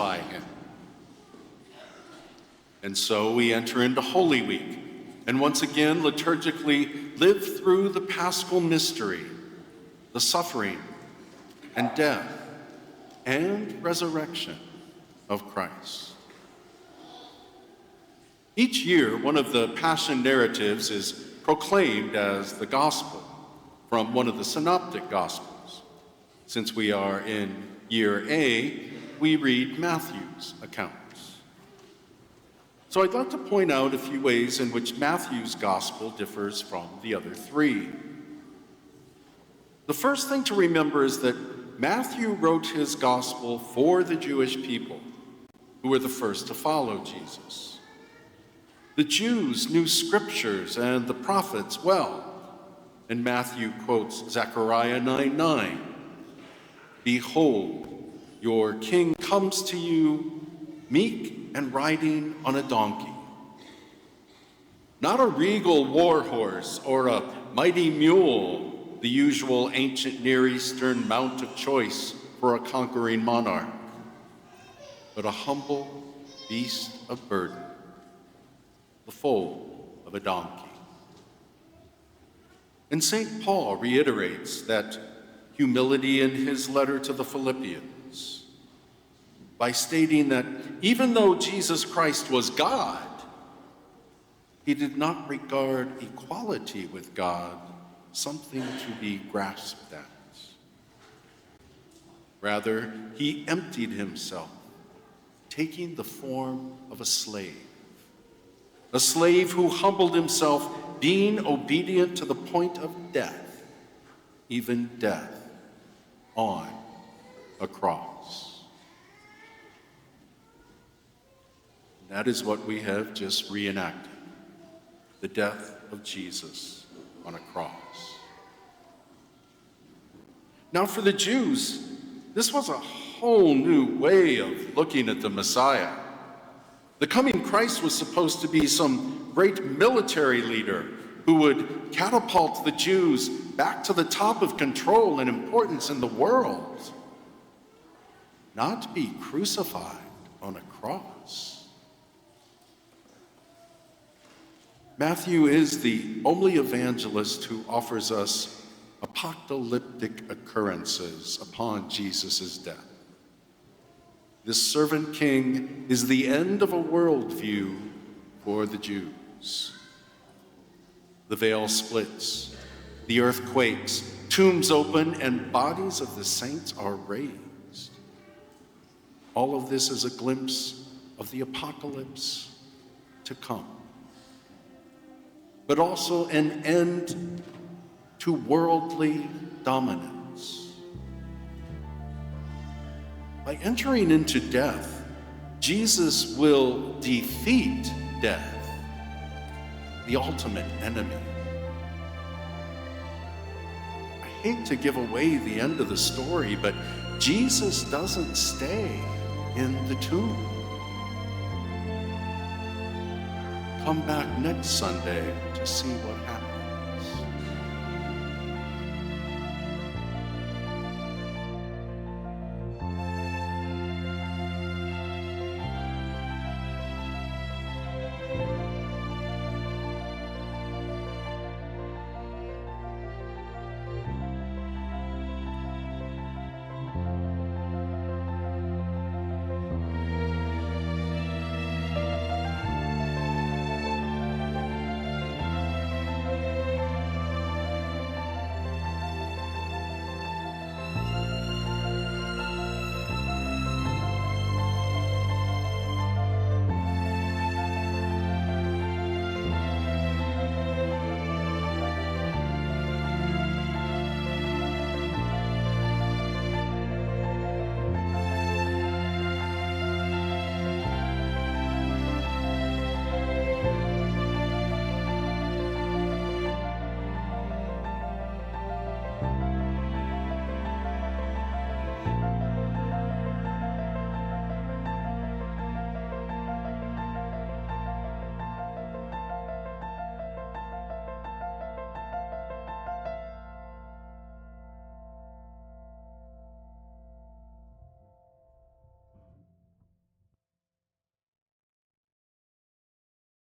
crucify him. And so we enter into Holy Week, and once again liturgically live through the Paschal mystery, the suffering and death and resurrection of Christ. Each year, one of the Passion narratives is proclaimed as the Gospel from one of the Synoptic Gospels. Since we are in year A, we read Matthew's accounts. So I'd like to point out a few ways in which Matthew's Gospel differs from the other three. The first thing to remember is that Matthew wrote his Gospel for the Jewish people, who were the first to follow Jesus. The Jews knew scriptures and the prophets well, and Matthew quotes Zechariah 9:9. "Behold, your king comes to you, meek and riding on a donkey." Not a regal war horse or a mighty mule, the usual ancient Near Eastern mount of choice for a conquering monarch, but a humble beast of burden, the foal of a donkey. And St. Paul reiterates that humility in his letter to the Philippians by stating that even though Jesus Christ was God, he did not regard equality with God something to be grasped at. Rather, he emptied himself, taking the form of a slave who humbled himself, being obedient to the point of death, even death on a cross. That is what we have just reenacted, the death of Jesus on a cross. Now for the Jews, this was a whole new way of looking at the Messiah. The coming Christ was supposed to be some great military leader who would catapult the Jews back to the top of control and importance in the world, not be crucified on a cross. Matthew is the only evangelist who offers us apocalyptic occurrences upon Jesus' death. This servant king is the end of a worldview for the Jews. The veil splits, the earth quakes, tombs open, and bodies of the saints are raised. All of this is a glimpse of the apocalypse to come, but also an end to worldly dominance. By entering into death, Jesus will defeat death, the ultimate enemy. I hate to give away the end of the story, but Jesus doesn't stay in the tomb. Come back next Sunday to see what happens.